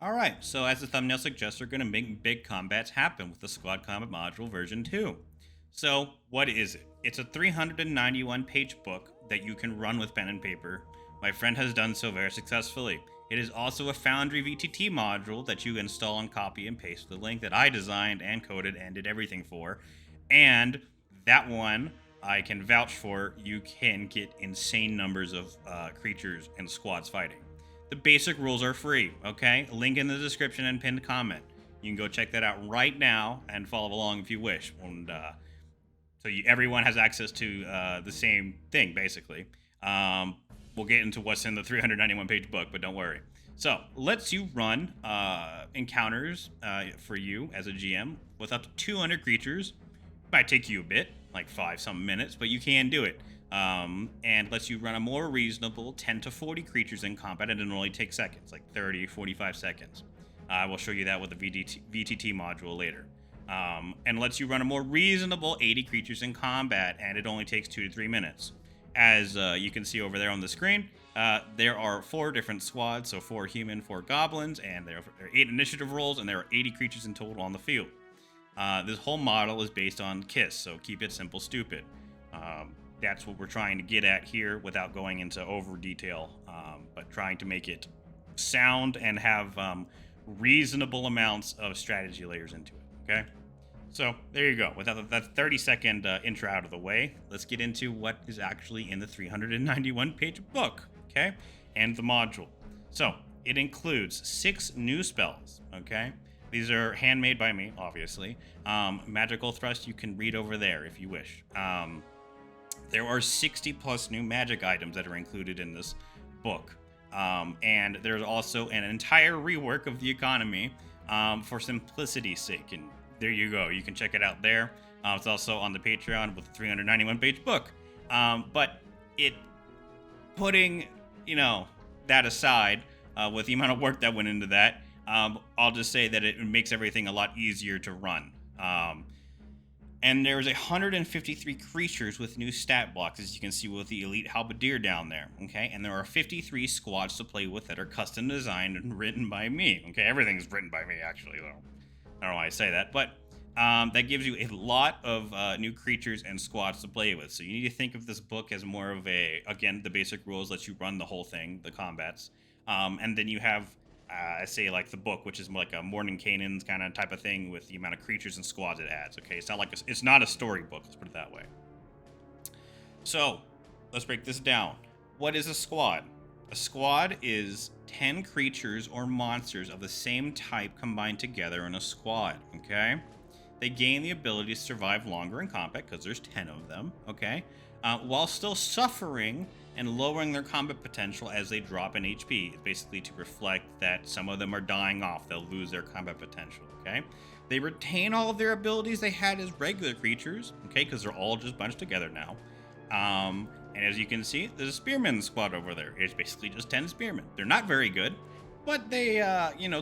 Alright, so as the thumbnail suggests, we're going to make big combats happen with the Squad Combat Module version 2. So, what is it? It's a 391 page book that you can run with pen and paper. My friend has done so very successfully. It is also a Foundry VTT module that you install and copy and paste the link that I designed and coded and did everything for. And that one, I can vouch for, you can get insane numbers of creatures and squads fighting. The basic rules are free, okay? Link in the description and pinned comment. You can go check that out right now and follow along if you wish. And everyone has access to the same thing, basically. We'll get into what's in the 391-page book, but don't worry. So, lets you run encounters for you as a GM with up to 200 creatures. Might take you a bit, like 5-some minutes, but you can do it. And lets you run a more reasonable 10 to 40 creatures in combat, and it only takes seconds, like 30, 45 seconds. I will show you that with the VTT module later. And lets you run a more reasonable 80 creatures in combat, and it only takes 2 to 3 minutes. As you can see over there on the screen, there are 4 different squads, so 4 human, 4 goblins, and there are 8 initiative rolls, and there are 80 creatures in total on the field. This whole model is based on KISS, so keep it simple, stupid. That's what we're trying to get at here without going into over detail, but trying to make it sound and have reasonable amounts of strategy layers into it, okay? So there you go. With that 30-second intro out of the way, let's get into what is actually in the 391-page book, okay? And the module. So it includes 6 new spells, okay? These are handmade by me, obviously. Magical Thrust you can read over there if you wish. There are 60 plus new magic items that are included in this book. And there's also an entire rework of the economy for simplicity's sake. And there you go. You can check it out there. It's also on the Patreon with the 391-page book. But putting, that aside, with the amount of work that went into that, I'll just say that it makes everything a lot easier to run. And there's 153 creatures with new stat blocks, as you can see with the Elite Halberdier down there, okay? And there are 53 squads to play with that are custom designed and written by me, okay? Everything's written by me, actually, though. I don't know why I say that, but that gives you a lot of new creatures and squads to play with. So you need to think of this book as more of again, the basic rules lets you run the whole thing, the combats. And then you have say like the book, which is like a Morning Canaan's kind of type of thing with the amount of creatures and squads it adds. Okay, it's not like it's not a storybook. Let's put it that way. So let's break this down. What is a squad? A squad is 10 creatures or monsters of the same type combined together in a squad. Okay, they gain the ability to survive longer in combat because there's 10 of them. Okay, while still suffering and lowering their combat potential as they drop in HP. It's basically to reflect that some of them are dying off. They'll lose their combat potential, okay? They retain all of their abilities they had as regular creatures, okay, because they're all just bunched together now. And as you can see, there's a spearman squad over there. It's basically just 10 spearmen. They're not very good, but they,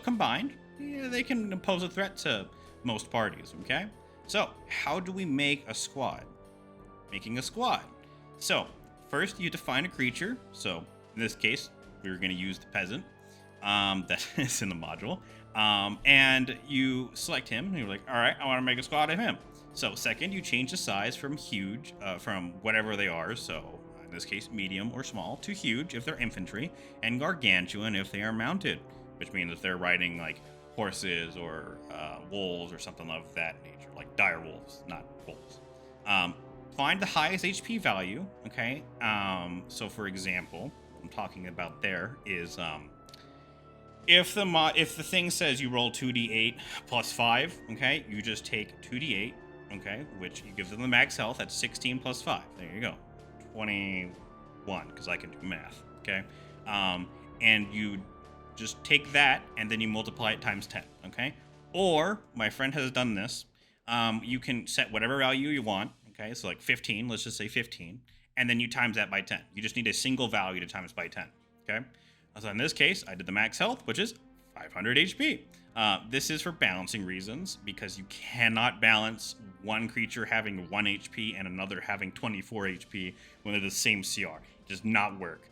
combined, they can pose a threat to most parties, okay? So, how do we make a squad? Making a squad. So, first, you define a creature. So, in this case, we're going to use the peasant that is in the module. And you select him. And you're like, all right, I want to make a squad of him. So, second, you change the size from huge, from whatever they are. So, in this case, medium or small, to huge if they're infantry, and gargantuan if they are mounted, which means if they're riding like horses or wolves or something of that nature, like dire wolves, not wolves. Find the highest HP value, okay? So for example, what I'm talking about there is if the thing says you roll 2d8 plus 5, okay, you just take 2d8, okay, which you give them the max health. That's 16 plus 5. There you go, 21, because I can do math, okay? And you just take that and then you multiply it times 10, okay? Or my friend has done this. You can set whatever value you want. Okay, so like 15, let's just say 15, and then you times that by 10. You just need a single value to times by 10, okay? So in this case, I did the max health, which is 500 HP. This is for balancing reasons, because you cannot balance one creature having 1 HP and another having 24 HP when they're the same CR. It does not work.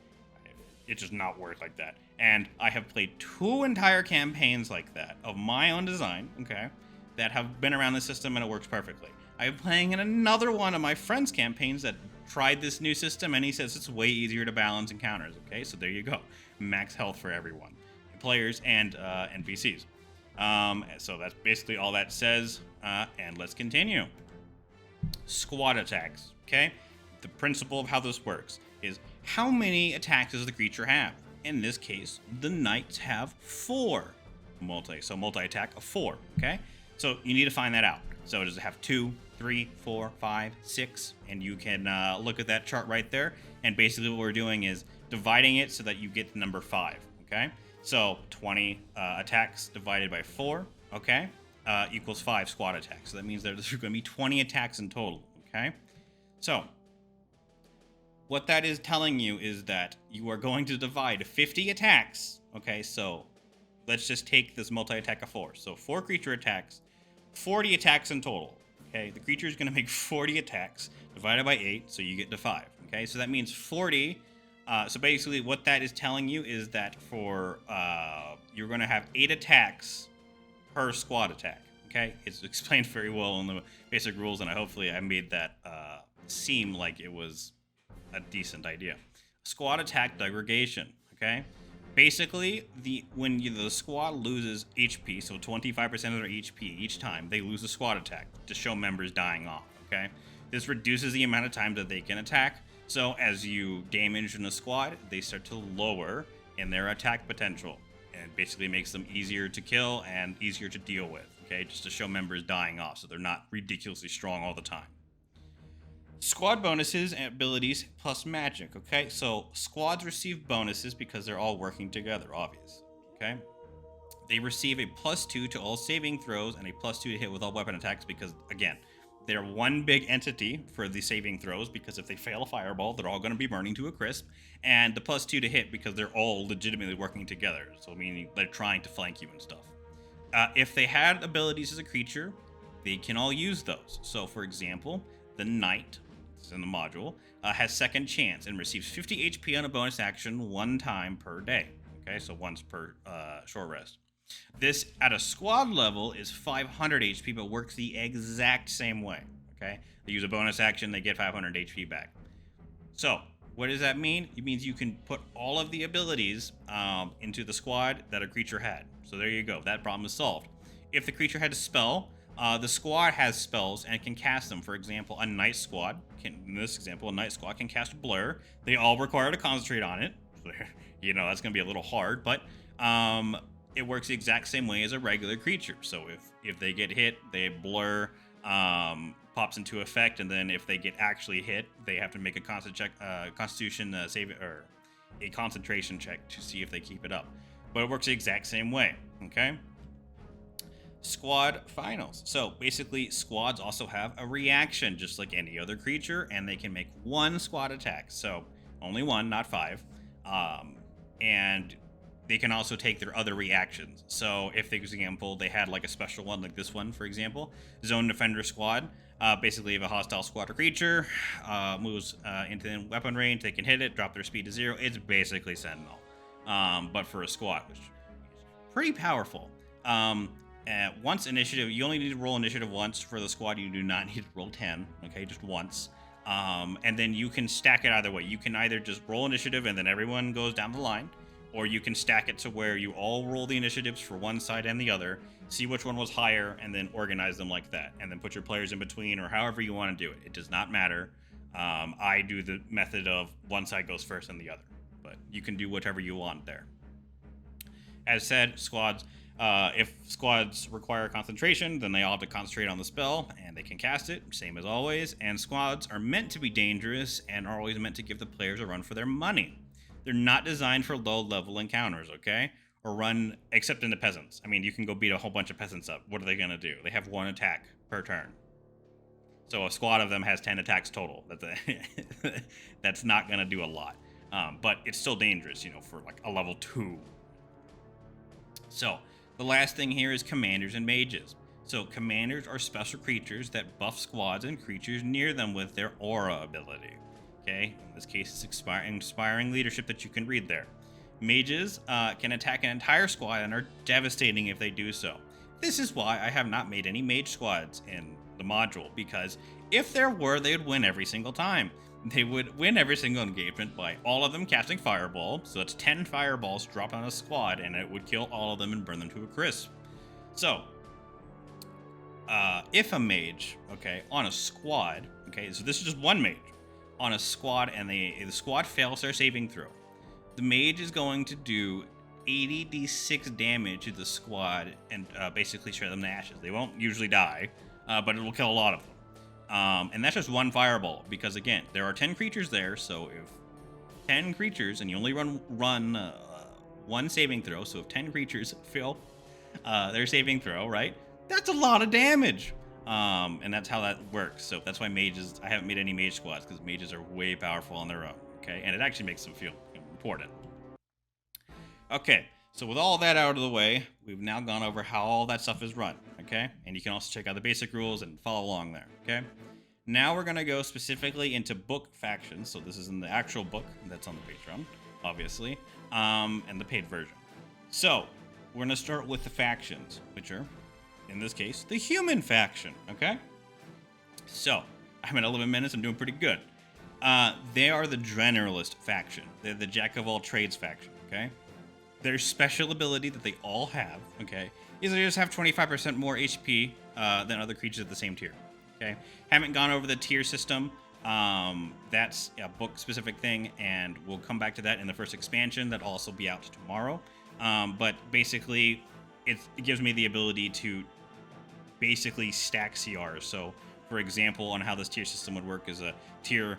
It does not work like that. And I have played 2 entire campaigns like that of my own design, okay, that have been around the system and it works perfectly. I'm playing in another one of my friend's campaigns that tried this new system and he says it's way easier to balance encounters, okay? So there you go. Max health for everyone, players and NPCs. So that's basically all that says, and let's continue. Squad attacks, okay? The principle of how this works is how many attacks does the creature have? In this case, the knights have 4 multi-attack of 4, okay? So you need to find that out. So does it have 2, 3, 4, 5, 6? And you can look at that chart right there. And basically what we're doing is dividing it so that you get the number 5, okay? So 20 attacks divided by 4, okay, equals 5 squad attacks. So that means there's going to be 20 attacks in total, okay? So what that is telling you is that you are going to divide 50 attacks, okay? So let's just take this multi-attack of 4. So 4 creature attacks, 40 attacks in total, okay? The creature is going to make 40 attacks divided by 8, so you get to 5, okay? So that means 40. So basically what that is telling you is that for you're going to have 8 attacks per squad attack, okay? It's explained very well in the basic rules, and hopefully I made that seem like it was a decent idea. Squad attack degradation, okay? Basically, when the squad loses HP, so 25% of their HP each time, they lose a squad attack to show members dying off, okay? This reduces the amount of time that they can attack, so as you damage in a squad, they start to lower in their attack potential, and basically makes them easier to kill and easier to deal with, okay? Just to show members dying off, so they're not ridiculously strong all the time. Squad bonuses and abilities plus magic, okay? So squads receive bonuses because they're all working together, obvious, okay? They receive a +2 to all saving throws and a +2 to hit with all weapon attacks because, again, they're one big entity for the saving throws because if they fail a fireball, they're all going to be burning to a crisp, and the +2 to hit because they're all legitimately working together, so meaning they're trying to flank you and stuff. If they had abilities as a creature, they can all use those. So, for example, the Knight, in the module, has second chance and receives 50 HP on a bonus action 1 time per day. Okay, so once per short rest. This at a squad level is 500 HP, but works the exact same way. Okay, they use a bonus action, they get 500 HP back. So what does that mean? It means you can put all of the abilities into the squad that a creature had. So there you go, that problem is solved. If the creature had a spell, the squad has spells and can cast them. For example, a Knight squad, in this example, a Knight squad can cast Blur. They all require to concentrate on it. You know, that's going to be a little hard, but it works the exact same way as a regular creature. So if they get hit, they Blur pops into effect, and then if they get actually hit, they have to make a Constitution save or a concentration check to see if they keep it up. But it works the exact same way, okay? Squad finals. So basically, squads also have a reaction, just like any other creature, and they can make 1 squad attack. So only 1, not 5. And they can also take their other reactions. So if, for example, they had like a special one, like this one, for example, Zone Defender Squad. Basically, if a hostile squad or creature moves into the weapon range, they can hit it, drop their speed to 0. It's basically Sentinel, but for a squad, which is pretty powerful. Once initiative, you only need to roll initiative once for the squad. You do not need to roll 10, okay, just once. And then you can stack it either way. You can either just roll initiative and then everyone goes down the line, or you can stack it to where you all roll the initiatives for one side and the other, see which one was higher, and then organize them like that, and then put your players in between, or however you want to do it. It does not matter. I do the method of one side goes first and the other, but you can do whatever you want there. As said, squads, if squads require concentration, then they all have to concentrate on the spell, and they can cast it, same as always. And squads are meant to be dangerous and are always meant to give the players a run for their money. They're not designed for low-level encounters, okay? Or run, except in the peasants. I mean, you can go beat a whole bunch of peasants up. What are they going to do? They have 1 attack per turn. So a squad of them has 10 attacks total. That's not going to do a lot. But it's still dangerous, you know, for like a level 2. So the last thing here is commanders and mages. So commanders are special creatures that buff squads and creatures near them with their aura ability. Okay, in this case, it's inspiring leadership that you can read there. Mages can attack an entire squad and are devastating if they do so. This is why I have not made any mage squads in the module, because if there were, they would win every single time. They would win every single engagement by all of them casting Fireball, so that's 10 Fireballs dropped on a squad, and it would kill all of them and burn them to a crisp. So, if a mage, okay, on a squad, okay, so this is just one mage, on a squad, and the squad fails their saving throw, the mage is going to do 80d6 damage to the squad and basically shred them to ashes. They won't usually die, but it will kill a lot of them. And that's just one fireball, because again, there are 10 creatures there, so if 10 creatures, and you only run one saving throw, so if 10 creatures fail their saving throw, right, that's a lot of damage. And that's how that works. So that's why mages, I haven't made any mage squads, because mages are way powerful on their own, okay? And it actually makes them feel important. Okay, so with all that out of the way, we've now gone over how all that stuff is run, okay? And you can also check out the basic rules and follow along there, okay? Now we're going to go specifically into book factions. So this is in the actual book that's on the Patreon, obviously, and the paid version. So we're going to start with the factions, which are, in this case, the human faction, okay? So I'm at 11 minutes. I'm doing pretty good. They are the generalist faction. They're the jack of all trades faction, okay? Their special ability that they all have, okay, is they just have 25% more HP than other creatures at the same tier, okay? Haven't gone over the tier system. That's a book-specific thing, and we'll come back to that in the first expansion. That'll also be out tomorrow. But basically, it gives me the ability to basically stack CRs. So, for example, on how this tier system would work is a tier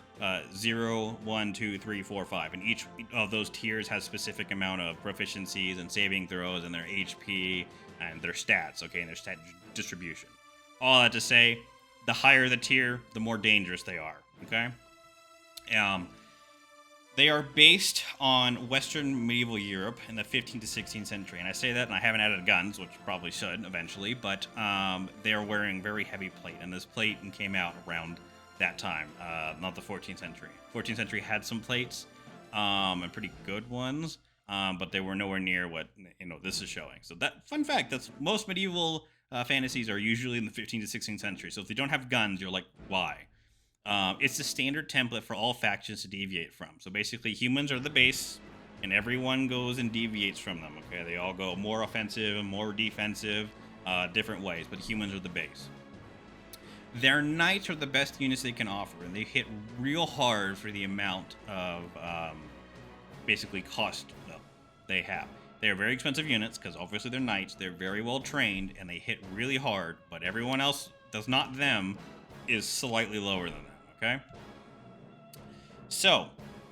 0, 1, 2, 3, 4, 5. And each of those tiers has specific amount of proficiencies and saving throws and their HP and their stats, okay, and their stat distribution. All that to say, the higher the tier, the more dangerous they are, okay? They are based on Western medieval Europe in the 15th to 16th century. And I say that, and I haven't added guns, which probably should eventually, but they are wearing very heavy plate. And this plate came out around that time, not the 14th century. 14th century had some plates, and pretty good ones, but they were nowhere near what this is showing. So that, fun fact, that's most medieval fantasies are usually in the 15th to 16th century. So if they don't have guns, you're like, why? It's the standard template for all factions to deviate from. So basically, humans are the base, and everyone goes and deviates from them, okay? They all go more offensive and more defensive, different ways, but humans are the base. Their knights are the best units they can offer, and they hit real hard for the amount of, basically, cost they have. They are very expensive units, because obviously they're knights, they're very well trained, and they hit really hard, but everyone else does not them is slightly lower than them. Okay, so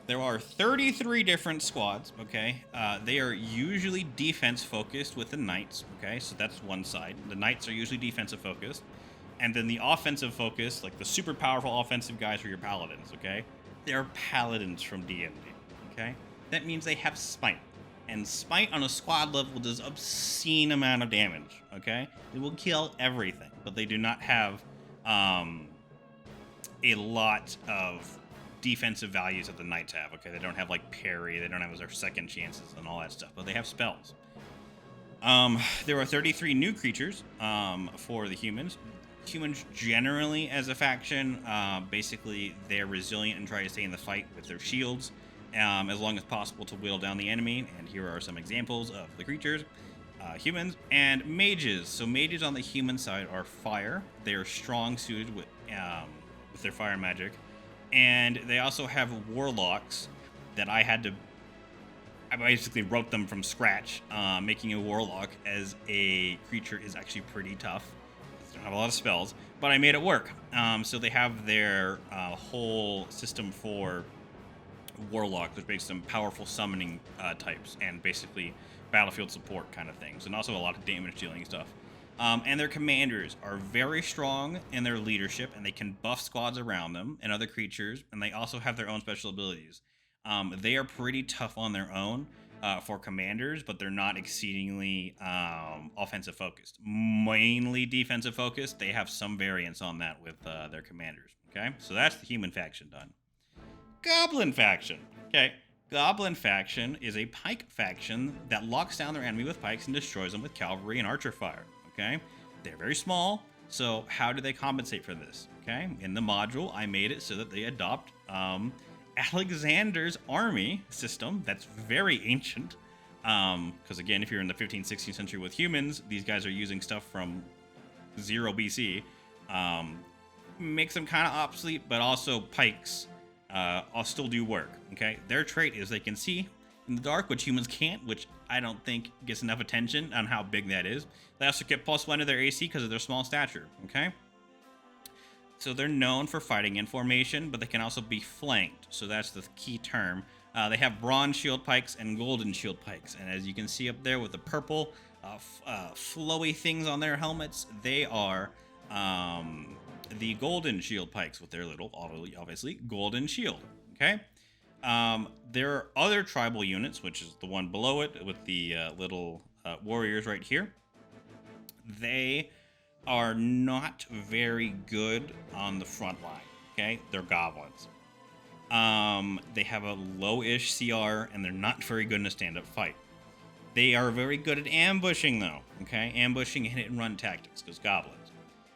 there are 33 different squads. Okay, they are usually defense focused with the knights. Okay, so that's one side. The knights are usually defensive focused, and then the offensive focus, like the super powerful offensive guys, are your paladins. Okay, they're paladins from D&D. Okay, that means they have smite, and smite on a squad level does obscene amount of damage. Okay, it will kill everything, but they do not have a lot of defensive values that the knights have. Okay, they don't have like parry, they don't have their second chances and all that stuff, but they have spells. There are 33 new creatures for the humans. Humans generally, as a faction, basically they're resilient and try to stay in the fight with their shields as long as possible to whittle down the enemy. And here are some examples of the creatures. Humans and mages. So mages on the human side are fire. They are strong suited with their fire magic, and they also have warlocks that I basically wrote them from scratch. Making a warlock as a creature is actually pretty tough. They don't have a lot of spells, but I made it work. So they have their whole system for warlock, which makes them powerful summoning types and basically battlefield support kind of things, and also a lot of damage dealing stuff. And their commanders are very strong in their leadership, and they can buff squads around them and other creatures, and they also have their own special abilities. They are pretty tough on their own for commanders, but they're not exceedingly offensive focused. Mainly defensive focused. They have some variance on that with their commanders. Okay, so that's the human faction done. Goblin faction. Okay, Goblin Faction is a pike faction that locks down their enemy with pikes and destroys them with cavalry and archer fire. Okay, they're very small, so how do they compensate for this? Okay, in the module, I made it so that they adopt Alexander's army system that's very ancient. Because again, if you're in the 15th, 16th century with humans, these guys are using stuff from 0 BC. Makes them kind of obsolete, but also pikes I'll still do work. Okay, their trait is they can see in the dark, which humans can't, which I don't think gets enough attention on how big that is. They also get +1 to their AC because of their small stature. Okay, so they're known for fighting in formation, but they can also be flanked. So that's the key term. They have bronze shield pikes and golden shield pikes, and as you can see up there with the purple flowy things on their helmets, they are the golden shield pikes with their little, obviously, golden shield. Okay, there are other tribal units, which is the one below it with the little warriors right here. They are not very good on the front line. Okay, they're goblins. They have a low-ish CR, and they're not very good in a stand-up fight. They are very good at ambushing, though. Okay, ambushing and hit-and-run tactics, because goblins.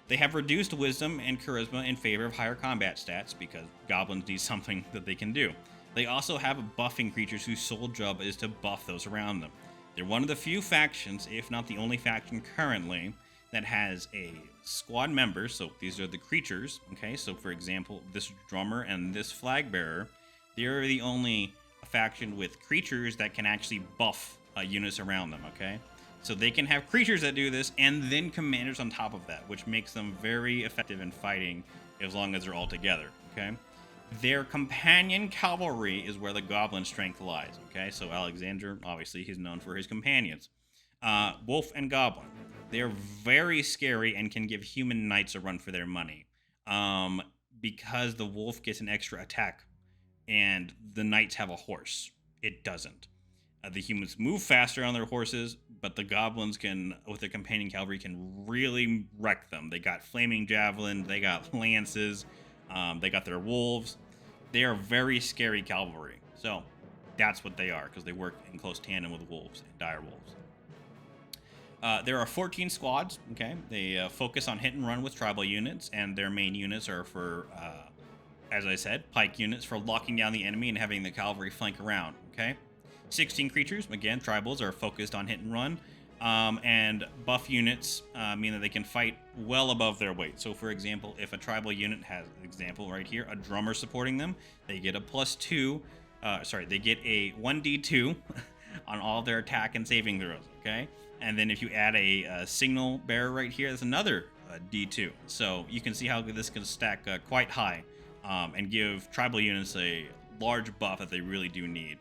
They have reduced wisdom and charisma in favor of higher combat stats, because goblins need something that they can do. They also have buffing creatures whose sole job is to buff those around them. They're one of the few factions, if not the only faction currently, that has a squad member. So these are the creatures. Okay, so for example, this drummer and this flag bearer, they're the only faction with creatures that can actually buff units around them. Okay, so they can have creatures that do this, and then commanders on top of that, which makes them very effective in fighting as long as they're all together. Okay, their companion cavalry is where the goblin strength lies. Okay, so Alexander, obviously, he's known for his companions. Wolf and goblin. They're very scary and can give human knights a run for their money. Because the wolf gets an extra attack and the knights have a horse. It doesn't. The humans move faster on their horses, but the goblins can, with their companion cavalry, can really wreck them. They got flaming javelins, they got lances, they got their wolves. They are very scary cavalry. So that's what they are, because they work in close tandem with wolves and dire wolves. There are 14 squads. Okay, they focus on hit and run with tribal units, and their main units are for, as I said, pike units for locking down the enemy and having the cavalry flank around. Okay, 16 creatures. Again, tribals are focused on hit and run, and buff units mean that they can fight well above their weight. So, for example, if a tribal unit has, example right here, a drummer supporting them, they get a +2. They get a 1d2 on all their attack and saving throws. Okay. And then if you add a signal bearer right here, that's another D2. So you can see how this can stack quite high and give tribal units a large buff that they really do need.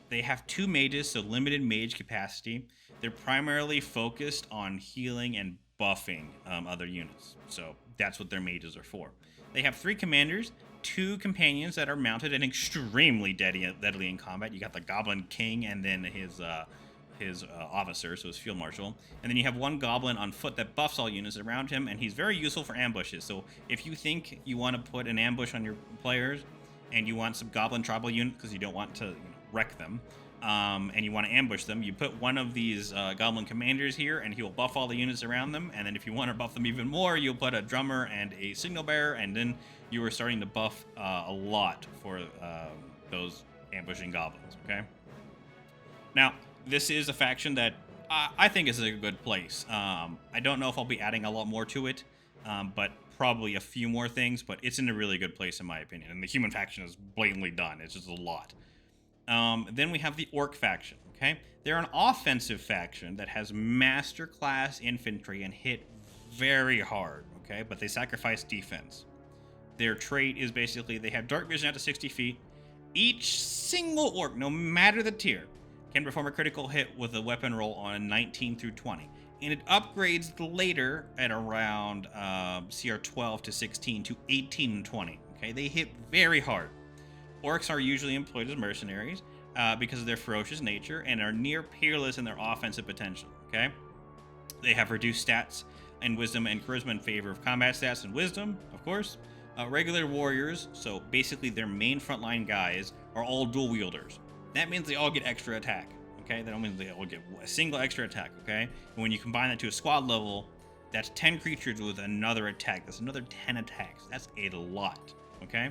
They have 2 mages, so limited mage capacity. They're primarily focused on healing and buffing other units. So that's what their mages are for. They have 3 commanders, 2 companions that are mounted and extremely deadly in combat. You got the Goblin King and then his officer, so his field marshal, and then you have 1 goblin on foot that buffs all units around him, and he's very useful for ambushes. So if you think you want to put an ambush on your players and you want some goblin tribal unit because you don't want to wreck them, and you want to ambush them, you put one of these goblin commanders here and he'll buff all the units around them. And then if you want to buff them even more, you'll put a drummer and a signal bearer, and then you are starting to buff a lot for those ambushing goblins. Okay, now this is a faction that I think is a good place. I don't know if I'll be adding a lot more to it, but probably a few more things, but it's in a really good place in my opinion. And the human faction is blatantly done. It's just a lot. Then we have the Orc Faction. Okay, they're an offensive faction that has master class infantry and hit very hard. Okay, but they sacrifice defense. Their trait is basically they have dark vision out to 60 feet. Each single orc, no matter the tier, can perform a critical hit with a weapon roll on 19 through 20. And it upgrades later at around CR 12 to 16 to 18 and 20. Okay, they hit very hard. Orcs are usually employed as mercenaries because of their ferocious nature and are near peerless in their offensive potential. Okay, they have reduced stats and wisdom and charisma in favor of combat stats and wisdom, of course. Regular warriors, so basically their main frontline guys, are all dual wielders. That means they all get extra attack. Okay, that means they all get a single extra attack. Okay, and when you combine that to a squad level, that's 10 creatures with another attack. That's another 10 attacks. That's a lot. Okay,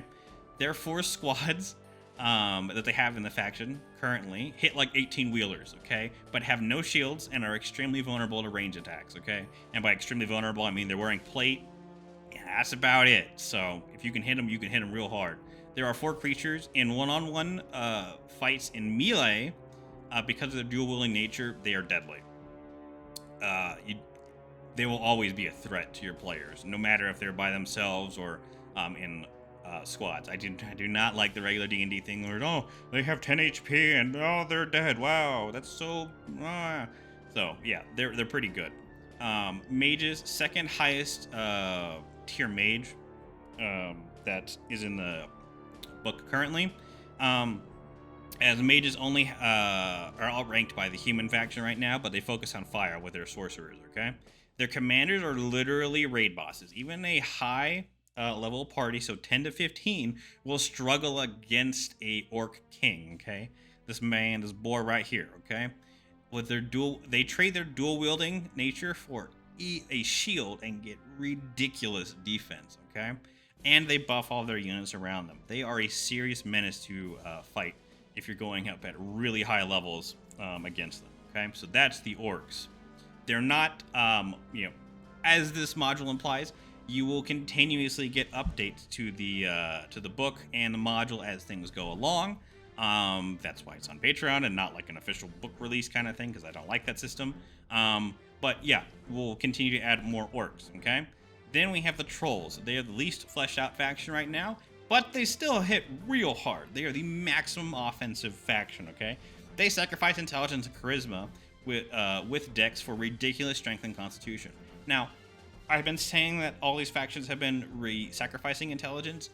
there are 4 squads that they have in the faction currently hit like 18 wheelers, okay, but have no shields and are extremely vulnerable to range attacks, okay? And by extremely vulnerable, I mean they're wearing plate, and that's about it. So if you can hit them, you can hit them real hard. There are 4 creatures in one-on-one fights in melee. Because of their dual-wielding nature, they are deadly. They will always be a threat to your players, no matter if they're by themselves or in squads. I do not like the regular D&D thing where, oh, they have 10 HP and oh, they're dead. Wow, that's so. So yeah, they're pretty good. Mages, second highest tier mage that is in the book currently. As mages only are outranked by the human faction right now, but they focus on fire with their sorcerers. Okay, their commanders are literally raid bosses. Even a high level party, so 10 to 15, will struggle against a orc king. Okay, this boar right here. Okay, with their they trade their dual wielding nature for a shield and get ridiculous defense. Okay, and they buff all their units around them. They are a serious menace to fight if you're going up at really high levels against them. Okay, so that's the orcs. They're not, as this module implies, you will continuously get updates to the book and the module as things go along. That's why it's on Patreon and not like an official book release kind of thing, because I don't like that system. But yeah, we'll continue to add more orcs. Okay. Then we have the trolls. They are the least fleshed out faction right now, but they still hit real hard. They are the maximum offensive faction, okay? They sacrifice intelligence and charisma with dex for ridiculous strength and constitution. Now, I've been saying that all these factions have been sacrificing intelligence.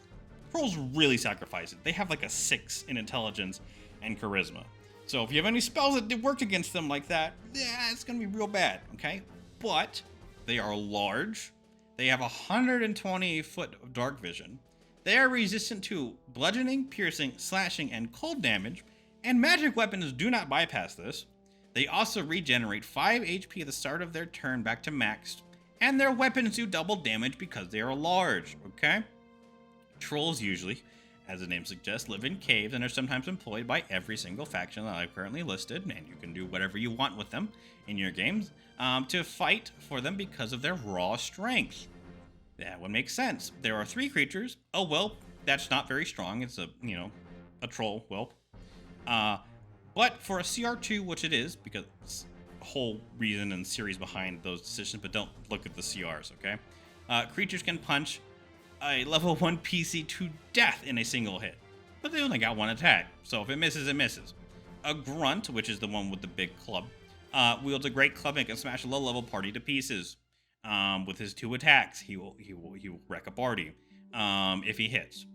Trolls really sacrifice it. They have like a 6 in intelligence and charisma. So if you have any spells that work against them like that, yeah, it's going to be real bad, okay? But they are large. They have 120 foot of dark vision. They are resistant to bludgeoning, piercing, slashing, and cold damage, and magic weapons do not bypass this. They also regenerate 5 HP at the start of their turn back to max, and their weapons do double damage because they are large, okay? Trolls usually, as the name suggests, live in caves and are sometimes employed by every single faction that I've currently listed, and you can do whatever you want with them in your games, to fight for them because of their raw strength. That would make sense. There are 3 creatures. A whelp, that's not very strong. It's a troll whelp. But for a CR2, which it is, because it's a whole reason and series behind those decisions, but don't look at the CRs, okay? Creatures can punch a level 1 PC to death in a single hit, but they only got 1 attack, so if it misses, it misses. A grunt, which is the one with the big club, wields a great club and can smash a low-level party to pieces. With his 2 attacks, he will wreck a party if he hits.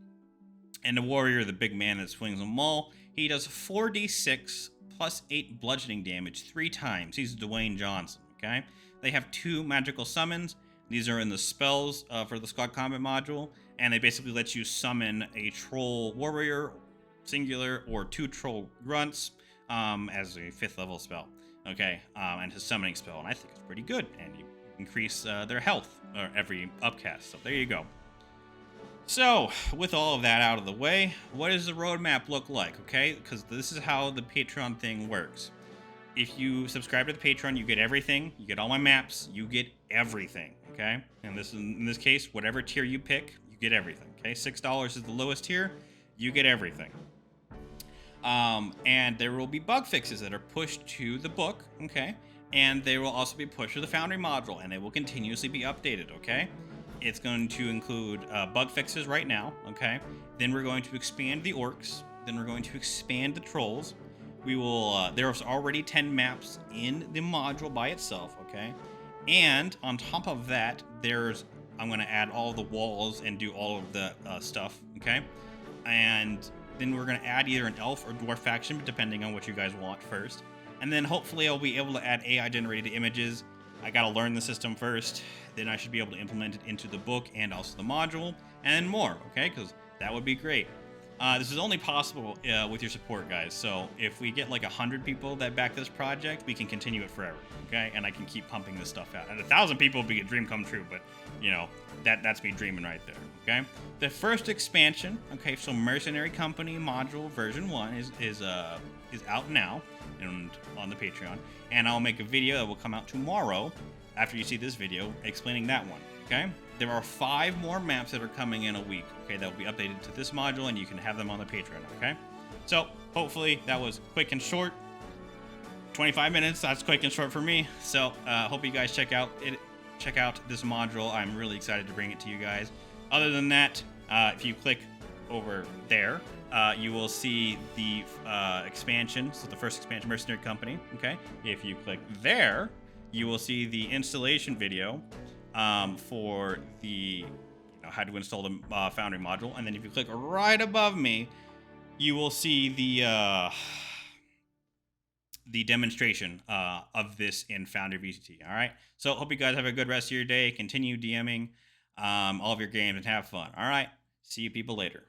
And the warrior, the big man that swings them all, he does 4d6 plus 8 bludgeoning damage 3 times. He's Dwayne Johnson. Okay, they have 2 magical summons. These are in the spells for the squad combat module, and they basically let you summon a troll warrior, singular, or 2 troll grunts as a 5th level spell. Okay, and his summoning spell, and I think it's pretty good, and you increase their health every upcast. So there you go. So with all of that out of the way, what does the roadmap look like? Okay, because this is how the Patreon thing works. If you subscribe to the Patreon, you get everything. You get all my maps. You get everything. Okay, and in this case, whatever tier you pick, you get everything. Okay, $6 is the lowest tier. You get everything. And there will be bug fixes that are pushed to the book. Okay. And they will also be pushed to the Foundry module, and they will continuously be updated, okay? It's going to include bug fixes right now, okay? Then we're going to expand the orcs. Then we're going to expand the trolls. We will, there's already 10 maps in the module by itself, okay? And on top of that, I'm going to add all the walls and do all of the stuff, okay? And then we're going to add either an elf or dwarf faction, depending on what you guys want first. And then hopefully I'll be able to add AI generated images. I gotta learn the system first. Then I should be able to implement it into the book and also the module and more, okay? Because that would be great. This is only possible with your support, guys. So if we get like 100 people that back this project, we can continue it forever, okay? And I can keep pumping this stuff out. At 1,000 people, it'd be a dream come true, but you know, that's me dreaming right there, okay? The first expansion, okay, so Mercenary Company Module version 1 is out now and on the Patreon, and I'll make a video that will come out tomorrow after you see this video explaining that one, okay? There are 5 more maps that are coming in a week, okay, that will be updated to this module, and you can have them on the Patreon, okay? So, hopefully, that was quick and short. 25 minutes, that's quick and short for me. So, hope you guys check out this module. I'm really excited to bring it to you guys. Other than that, if you click over there, you will see the expansion, so the first expansion, Mercenary Company, okay? If you click there, you will see the installation video for the how to install the Foundry module, and then if you click right above me, you will see the demonstration of this in Foundry V2. All right, so hope you guys have a good rest of your day. Continue DMing all of your games and have fun. All right, see you people later.